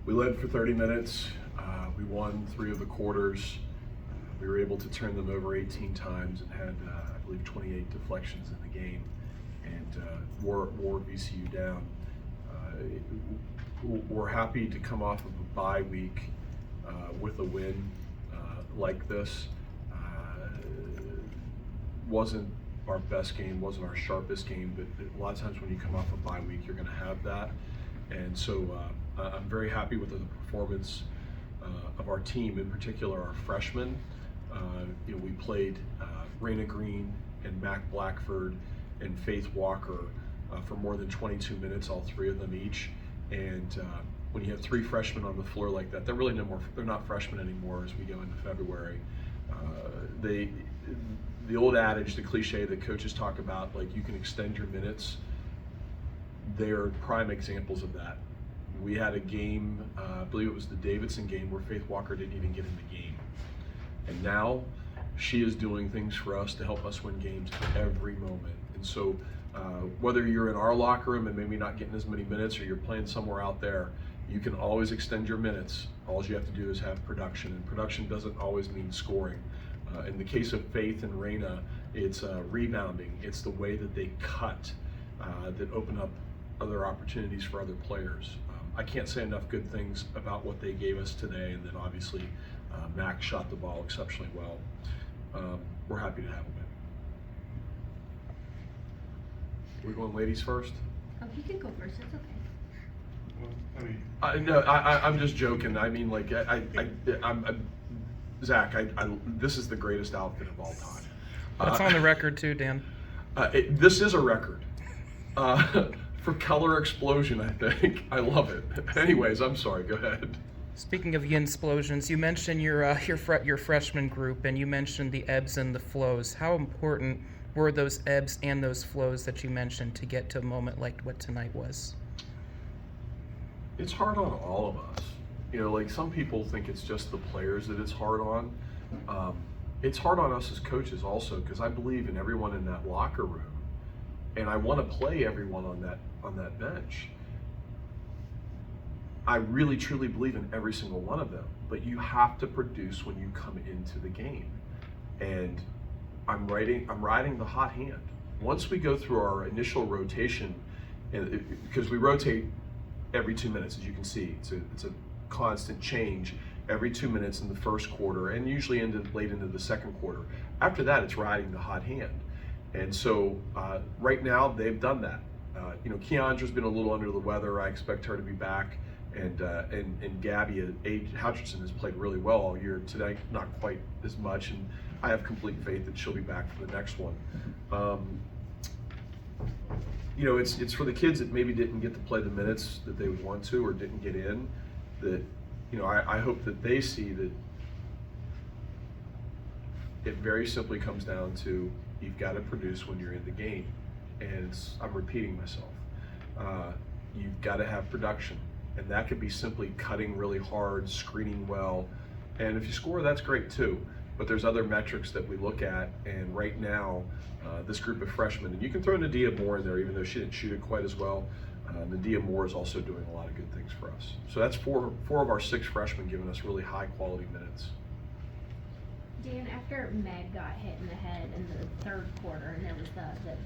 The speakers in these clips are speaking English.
We led for 30 minutes. We won 3 of the quarters. We were able to turn them over 18 times and had, I believe, 28 deflections in the game, and wore VCU down. We're happy to come off of a bye week with a win like this. Wasn't our best game, wasn't our sharpest game, but a lot of times when you come off a bye week, you're going to have that. And so I'm very happy with the performance of our team, in particular our freshmen. We played Raina Green and Mac Blackford and Faith Walker for more than 22 minutes, all 3 of them each. And when you have 3 freshmen on the floor like that, they're really they're not freshmen anymore as we go into February. The old adage, the cliche that coaches talk about, like you can extend your minutes, they're prime examples of that. We had a game, I believe it was the Davidson game, where Faith Walker didn't even get in the game. And now she is doing things for us to help us win games every moment. And so whether you're in our locker room and maybe not getting as many minutes, or you're playing somewhere out there, you can always extend your minutes. All you have to do is have production, and production doesn't always mean scoring. In the case of Faith and Raina, it's rebounding. It's the way that they cut that open up other opportunities for other players. I can't say enough good things about what they gave us today, and then obviously Mac shot the ball exceptionally well. We're happy to have him in. We're going ladies first? Oh, he can go first, it's okay. Well, I mean, no, I'm just joking. I mean, like, Zach, this is the greatest outfit of all time. That's on the record too, Dan. This is a record. For color explosion, I think. I love it. Anyways, I'm sorry, go ahead. Speaking of Yinsplosions, you mentioned your freshman group, and you mentioned the ebbs and the flows. How important were those ebbs and those flows that you mentioned to get to a moment like what tonight was? It's hard on all of us. Like some people think it's just the players that it's hard on. It's hard on us as coaches also, because I believe in everyone in that locker room, and I want to play everyone on that bench. I really truly believe in every single one of them, but you have to produce when you come into the game. And I'm riding the hot hand. Once we go through our initial rotation, because we rotate every 2 minutes, as you can see, it's a constant change every 2 minutes in the first quarter, and usually late into the second quarter. After that, it's riding the hot hand. And so right now they've done that. Keandra's been a little under the weather. I expect her to be back. And Gabby Hutchinson has played really well all year. Today, not quite as much, and I have complete faith that she'll be back for the next one. It's for the kids that maybe didn't get to play the minutes that they would want to, or didn't get in, that I hope that they see that it very simply comes down to you've got to produce when you're in the game. And I'm repeating myself. You've got to have production. And that could be simply cutting really hard, screening well. And if you score, that's great too. But there's other metrics that we look at. And right now, this group of freshmen, and you can throw Nadia Moore in there, even though she didn't shoot it quite as well. Nadia Moore is also doing a lot of good things for us. So that's four of our 6 freshmen giving us really high quality minutes. Dan, after Meg got hit in the head in the 3rd quarter and there was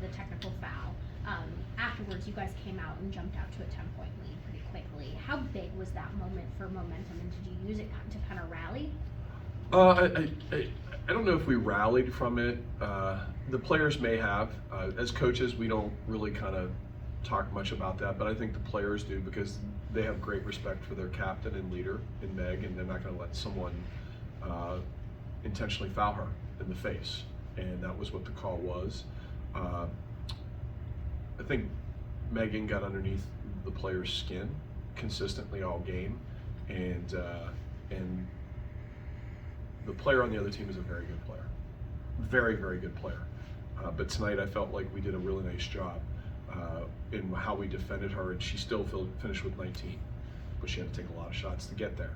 the technical foul, afterwards you guys came out and jumped out to a 10-point lead pretty quickly. How big was that moment for momentum, and did you use it to kind of rally? I don't know if we rallied from it. The players may have. As coaches, we don't really kind of talk much about that, but I think the players do, because they have great respect for their captain and leader in Meg, and they're not going to let someone intentionally foul her in the face, and that was what the call was. I think Megan got underneath the player's skin consistently all game, and the player on the other team is a very good player, very, very good player. But tonight I felt like we did a really nice job in how we defended her, and she still finished with 19, but she had to take a lot of shots to get there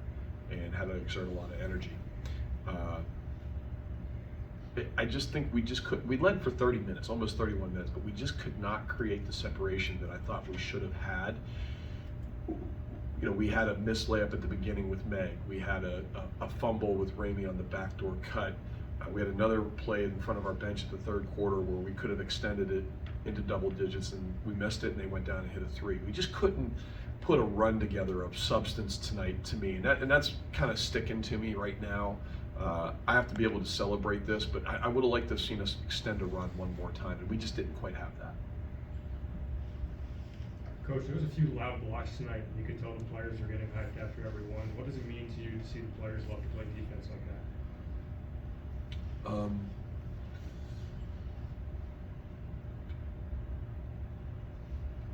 and had to exert a lot of energy. I just think we led for 30 minutes, almost 31 minutes, but we just could not create the separation that I thought we should have had. we had a missed layup at the beginning with Meg. We had a fumble with Ramey on the backdoor cut. We had another play in front of our bench at the third quarter where we could have extended it into double digits, and we missed it, and they went down and hit a three. We just couldn't put a run together of substance tonight, to me, and that's kind of sticking to me right now. I have to be able to celebrate this, but I would have liked to have seen us extend a run one more time, and we just didn't quite have that. Coach, there was a few loud blocks tonight. You could tell the players are getting hyped after every one. What does it mean to you to see the players love to play defense like that?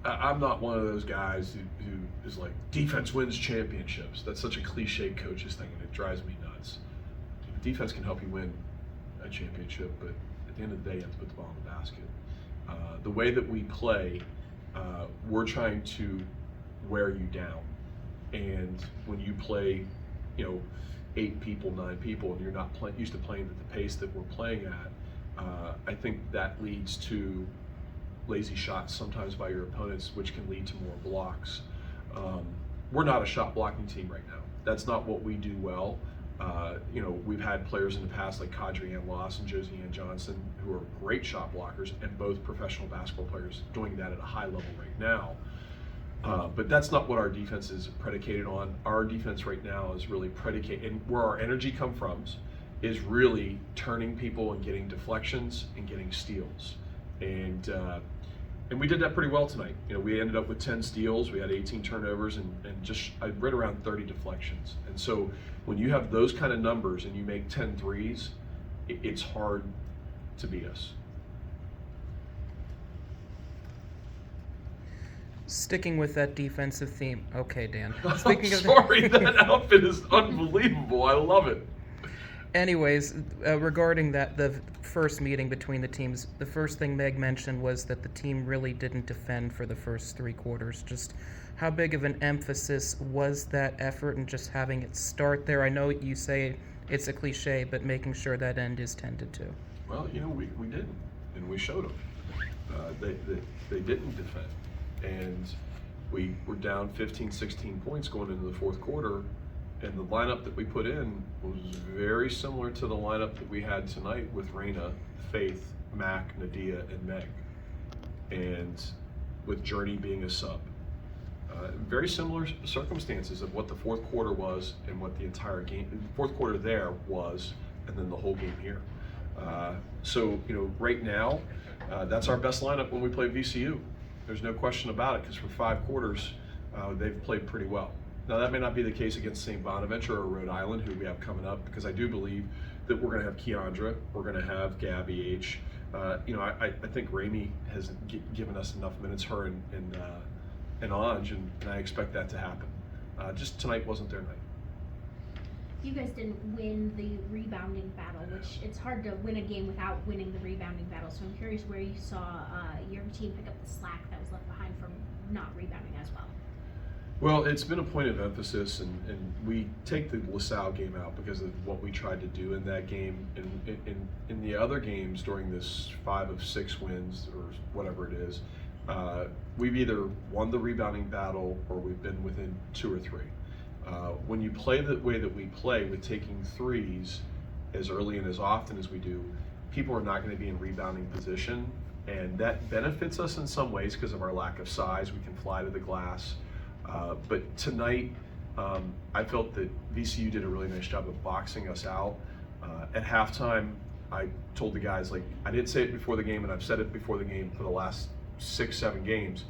I'm not one of those guys who is like, defense wins championships. That's such a cliche coach's thing, and it drives me nuts. Defense can help you win a championship, but at the end of the day, you have to put the ball in the basket. The way that we play, we're trying to wear you down. And when you play, 8 people, 9 people, and you're not used to playing at the pace that we're playing at, I think that leads to lazy shots sometimes by your opponents, which can lead to more blocks. We're not a shot blocking team right now. That's not what we do well. We've had players in the past like Kadri Ann Loss and Josie Ann Johnson who are great shot blockers, and both professional basketball players doing that at a high level right now. But that's not what our defense is predicated on. Our defense right now is really predicated, and where our energy comes from is really turning people and getting deflections and getting steals. And we did that pretty well tonight. We ended up with 10 steals, we had 18 turnovers, and just I read around 30 deflections. And so when you have those kind of numbers and you make 10 threes, it's hard to beat us. Sticking with that defensive theme. Okay, Dan. I'm sorry, that outfit is unbelievable. I love it. Anyways, regarding the first meeting between the teams, the first thing Meg mentioned was that the team really didn't defend for the first 3 quarters. Just how big of an emphasis was that effort and just having it start there? I know you say it's a cliche, but making sure that end is tended to. Well, we didn't, and we showed them. They didn't defend, and we were down 15, 16 points going into the fourth quarter. And the lineup that we put in was very similar to the lineup that we had tonight with Raina, Faith, Mac, Nadia, and Meg. And with Journey being a sub. Very similar circumstances of what the fourth quarter was and what the entire game, fourth quarter there was, and then the whole game here. So right now, that's our best lineup when we play VCU. There's no question about it, because for 5 quarters, they've played pretty well. Now, that may not be the case against St. Bonaventure or Rhode Island, who we have coming up, because I do believe that we're going to have Keandra, we're going to have Gabby H. I think Ramey has given us enough minutes, her and Anj, and I expect that to happen. Just tonight wasn't their night. You guys didn't win the rebounding battle, which it's hard to win a game without winning the rebounding battle. So I'm curious where you saw your team pick up the slack that was left behind from not rebounding as well. Well, it's been a point of emphasis, and we take the LaSalle game out because of what we tried to do in that game. And in the other games during this 5 of 6 wins, or whatever it is, we've either won the rebounding battle or we've been within 2 or 3. When you play the way that we play with taking threes as early and as often as we do, people are not going to be in rebounding position, and that benefits us in some ways because of our lack of size. We can fly to the glass. But tonight, I felt that VCU did a really nice job of boxing us out. At halftime, I told the guys, I didn't say it before the game, and I've said it before the game for the last 6, 7 games.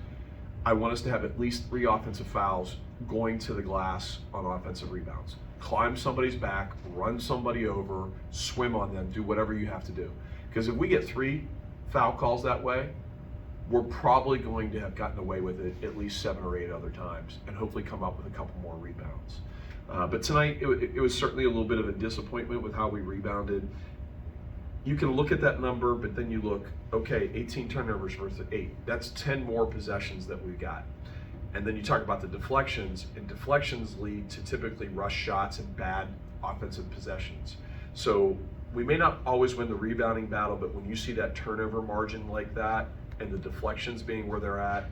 I want us to have at least 3 offensive fouls going to the glass on offensive rebounds. Climb somebody's back, run somebody over, swim on them, do whatever you have to do. Because if we get 3 foul calls that way, we're probably going to have gotten away with it at least 7 or 8 other times, and hopefully come up with a couple more rebounds. But tonight, it was certainly a little bit of a disappointment with how we rebounded. You can look at that number, but then you look, okay, 18 turnovers versus 8. That's 10 more possessions that we've got. And then you talk about the deflections, and deflections lead to typically rush shots and bad offensive possessions. So we may not always win the rebounding battle, but when you see that turnover margin like that, and the deflections being where they're at,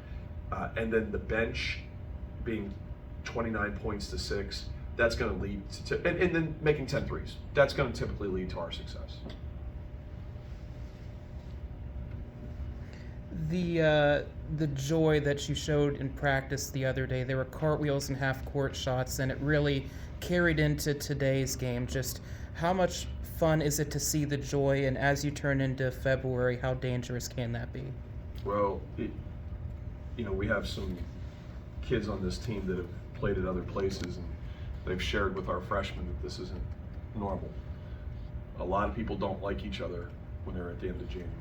and then the bench being 29 points to 6, that's going to lead to, and then making 10 threes. That's going to typically lead to our success. The joy that you showed in practice the other day, there were cartwheels and half-court shots, and it really carried into today's game. Just how much fun is it to see the joy, and as you turn into February, how dangerous can that be? Well, we have some kids on this team that have played at other places, and they've shared with our freshmen that this isn't normal. A lot of people don't like each other when they're at the end of January,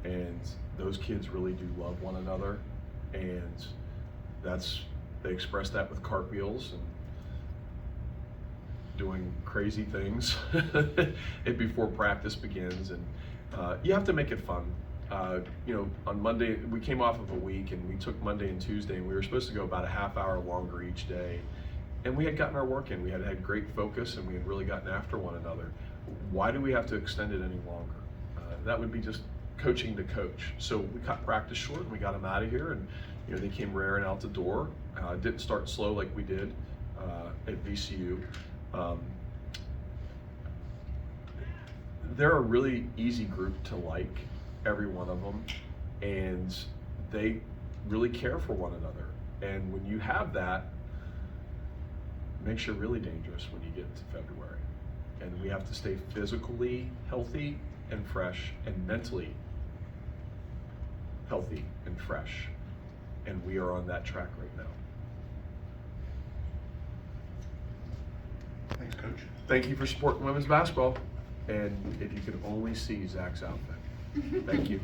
and those kids really do love one another, and they express that with cartwheels and doing crazy things before practice begins, and you have to make it fun. On Monday, we came off of a week, and we took Monday and Tuesday, and we were supposed to go about a half hour longer each day, and we had gotten our work in. We had great focus, and we had really gotten after one another. Why do we have to extend it any longer? That would be just coaching the coach. So we cut practice short, and we got them out of here, and they came raring out the door. Didn't start slow like we did at VCU. They're a really easy group to like, every one of them, and they really care for one another. And when you have that, it makes you really dangerous when you get to February. And we have to stay physically healthy and fresh, and mentally healthy and fresh. And we are on that track right now. Thanks, Coach. Thank you for supporting women's basketball. And if you could only see Zach's outfit. Thank you.